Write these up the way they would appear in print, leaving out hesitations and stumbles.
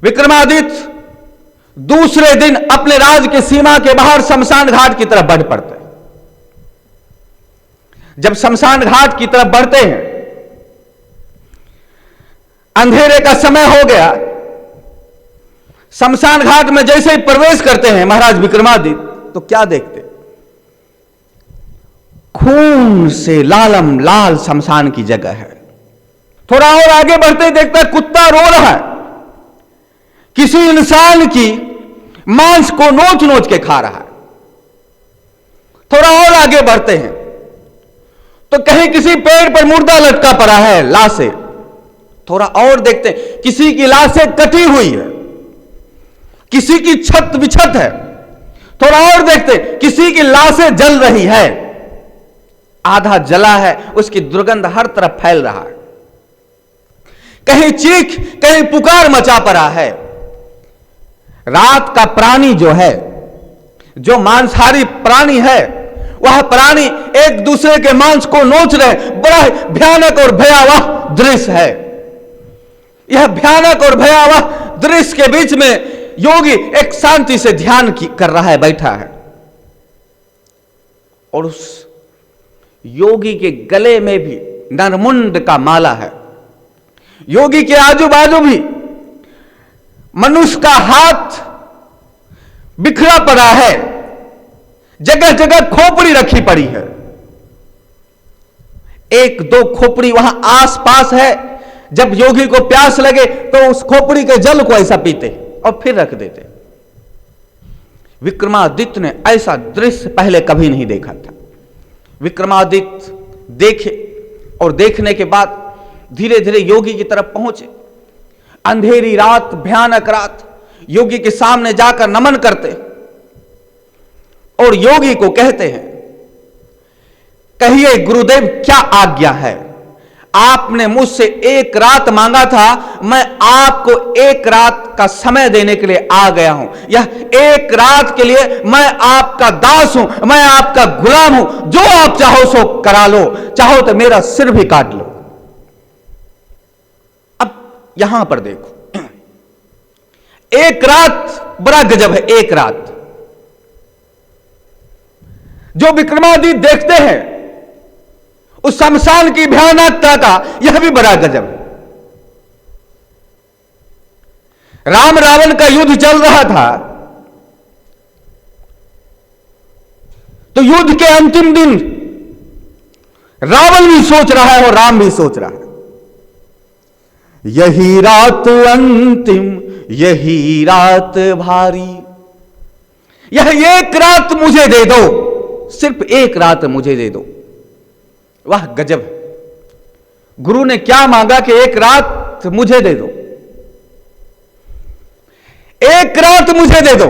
विक्रमादित्य दूसरे दिन अपने राज की सीमा के बाहर शमशान घाट की तरफ बढ़ पड़ते हैं। जब शमशान घाट की तरफ बढ़ते हैं, अंधेरे का समय हो गया। शमशान घाट में जैसे ही प्रवेश करते हैं महाराज विक्रमादित्य, तो क्या देखते? खून से लालम लाल शमशान की जगह है। थोड़ा और आगे बढ़ते ही देखता है कुत्ता रो रहा है, किसी इंसान की मांस को नोच नोच के खा रहा है। थोड़ा और आगे बढ़ते हैं तो कहीं किसी पेड़ पर मुर्दा लटका पड़ा है, लाशें। थोड़ा और देखते हैं किसी की लाशें कटी हुई है, किसी की छत बिछत है। थोड़ा और देखते हैं किसी की लाशें जल रही है, आधा जला है, उसकी दुर्गंध हर तरफ फैल रहा है। कहीं चीख, कहीं पुकार मचा पड़ा है। रात का प्राणी जो है, जो मांसाहारी प्राणी है, वह प्राणी एक दूसरे के मांस को नोच रहे। बड़ा भयानक और भयावह दृश्य है। यह भयानक और भयावह दृश्य के बीच में योगी एक शांति से ध्यान कर रहा है, बैठा है। और उस योगी के गले में भी नरमुंड का माला है। योगी के आजू बाजू भी मनुष्य का हाथ बिखरा पड़ा है, जगह जगह खोपड़ी रखी पड़ी है। एक दो खोपड़ी वहां आसपास है। जब योगी को प्यास लगे तो उस खोपड़ी के जल को ऐसा पीते और फिर रख देते। विक्रमादित्य ने ऐसा दृश्य पहले कभी नहीं देखा था। विक्रमादित्य देखे और देखने के बाद धीरे धीरे योगी की तरफ पहुंचे। अंधेरी रात, भयानक रात, योगी के सामने जाकर नमन करते और योगी को कहते हैं, कहिए गुरुदेव क्या आज्ञा है? आपने मुझसे एक रात मांगा था, मैं आपको एक रात का समय देने के लिए आ गया हूं। यह एक रात के लिए मैं आपका दास हूं, मैं आपका गुलाम हूं। जो आप चाहो सो करा लो, चाहो तो मेरा सिर भी काट लो। अब यहां पर देखो, एक रात बड़ा गजब है। एक रात जो विक्रमादित्य देखते हैं, उस शमशान की भयानकता का यह भी बड़ा गजब है। राम रावण का युद्ध चल रहा था, तो युद्ध के अंतिम दिन रावण भी सोच रहा है और राम भी सोच रहा है, यही रात अंतिम, यही रात भारी, यह एक रात मुझे दे दो, सिर्फ एक रात मुझे दे दो। वाह गजब है। गुरु ने क्या मांगा कि एक रात मुझे दे दो, एक रात मुझे दे दो,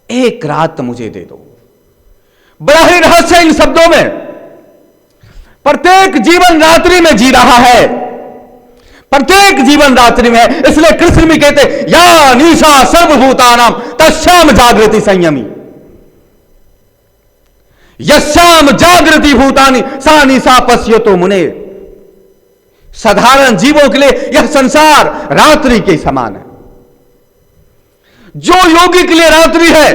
एक रात मुझे दे दो। बड़ा ही रहस्य इन शब्दों में। प्रत्येक जीवन रात्रि में जी रहा है, प्रत्येक जीवन रात्रि में है। इसलिए कृष्ण भी कहते, या निशा सर्वभूतानाम तस्याम जागृति संयमी, यस्याम जागृति भूतानि सा निशा पश्यतो मुने। साधारण जीवों के लिए यह संसार रात्रि के समान है। जो योगी के लिए रात्रि है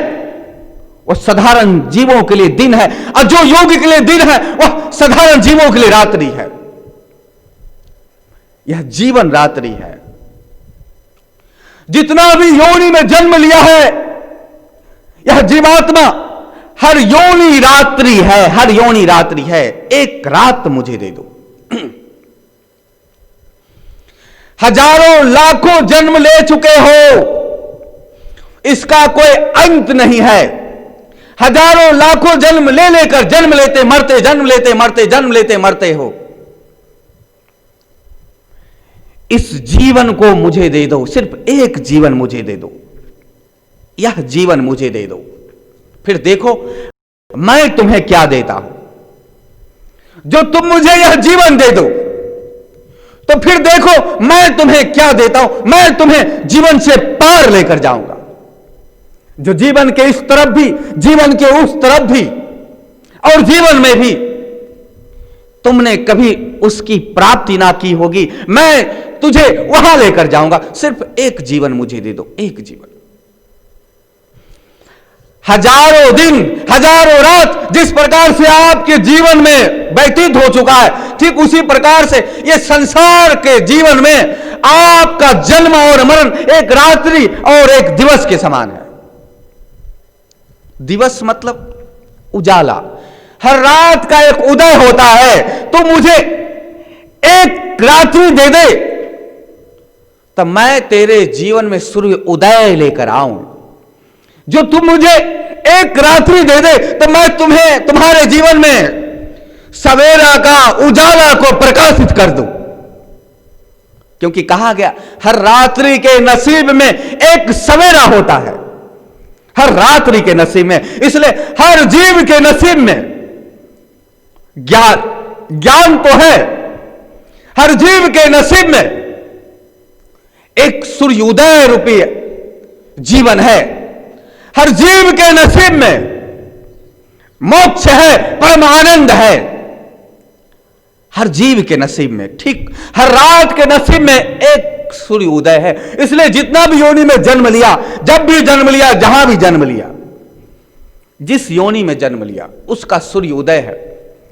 वह साधारण जीवों के लिए दिन है, और जो योगी के लिए दिन है वह साधारण जीवों के लिए रात्रि है। यह जीवन रात्रि है। जितना भी योनि में जन्म लिया है यह जीवात्मा, हर योनि रात्रि है, हर योनि रात्रि है। एक रात मुझे दे दो। हजारों लाखों जन्म ले चुके हो, इसका कोई अंत नहीं है। हजारों लाखों जन्म ले लेकर जन्म लेते मरते, जन्म लेते मरते, जन्म लेते मरते हो। इस जीवन को मुझे दे दो, सिर्फ एक जीवन मुझे दे दो, यह जीवन मुझे दे दो। फिर देखो मैं तुम्हें क्या देता हूं। जो तुम मुझे यह जीवन दे दो, तो फिर देखो मैं तुम्हें क्या देता हूं। मैं तुम्हें जीवन से पार लेकर जाऊंगा। जो जीवन के इस तरफ भी, जीवन के उस तरफ भी, और जीवन में भी तुमने कभी उसकी प्राप्ति ना की होगी, मैं तुझे वहां लेकर जाऊंगा। सिर्फ एक जीवन मुझे दे दो, एक जीवन। हजारों दिन, हजारों रात जिस प्रकार से आपके जीवन में व्यतीत हो चुका है, ठीक उसी प्रकार से ये संसार के जीवन में आपका जन्म और मरण एक रात्रि और एक दिवस के समान है। दिवस मतलब उजाला, हर रात का एक उदय होता है। तो मुझे एक रात्रि दे दे, तब मैं तेरे जीवन में सूर्य उदय लेकर आऊं। जो तुम मुझे एक रात्रि दे दे, तो मैं तुम्हें तुम्हारे जीवन में सवेरा का उजाला को प्रकाशित कर दूं। क्योंकि कहा गया हर रात्रि के नसीब में एक सवेरा होता है, हर रात्रि के नसीब में। इसलिए हर जीव के नसीब में ज्ञान तो है, हर जीव के नसीब में एक सूर्योदय रूपी जीवन है, हर जीव के नसीब में मोक्ष है, परम आनंद है। हर जीव के नसीब में, ठीक हर रात के नसीब में एक सूर्य उदय है। इसलिए जितना भी योनि में जन्म लिया, जब भी जन्म लिया, जहां भी जन्म लिया, जिस योनि में जन्म लिया, उसका सूर्य उदय है।